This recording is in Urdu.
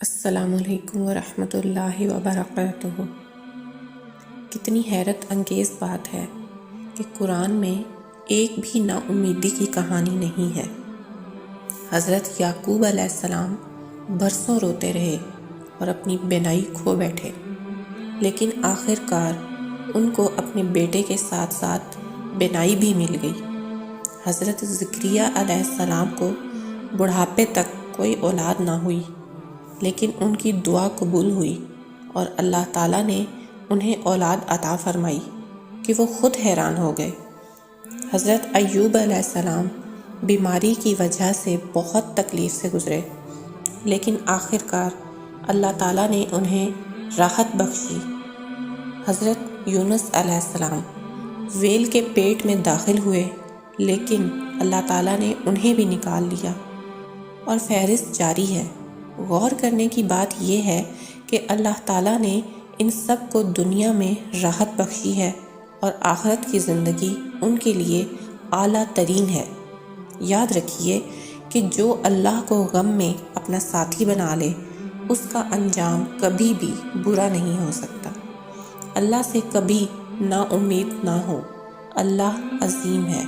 السلام علیکم ورحمۃ اللہ وبرکاتہ۔ کتنی حیرت انگیز بات ہے کہ قرآن میں ایک بھی نا امیدی کی کہانی نہیں ہے۔ حضرت یعقوب علیہ السلام برسوں روتے رہے اور اپنی بینائی کھو بیٹھے، لیکن آخر کار ان کو اپنے بیٹے کے ساتھ ساتھ بینائی بھی مل گئی۔ حضرت زکریا علیہ السلام کو بڑھاپے تک کوئی اولاد نہ ہوئی، لیکن ان کی دعا قبول ہوئی اور اللہ تعالیٰ نے انہیں اولاد عطا فرمائی کہ وہ خود حیران ہو گئے۔ حضرت ایوب علیہ السلام بیماری کی وجہ سے بہت تکلیف سے گزرے، لیکن آخر کار اللہ تعالیٰ نے انہیں راحت بخشی۔ حضرت یونس علیہ السلام ویل کے پیٹ میں داخل ہوئے، لیکن اللہ تعالیٰ نے انہیں بھی نکال لیا، اور فہرست جاری ہے۔ غور کرنے کی بات یہ ہے کہ اللہ تعالیٰ نے ان سب کو دنیا میں راحت بخشی ہے اور آخرت کی زندگی ان کے لیے اعلیٰ ترین ہے۔ یاد رکھیے کہ جو اللہ کو غم میں اپنا ساتھی بنا لے، اس کا انجام کبھی بھی برا نہیں ہو سکتا۔ اللہ سے کبھی نا امید نہ ہو، اللہ عظیم ہے۔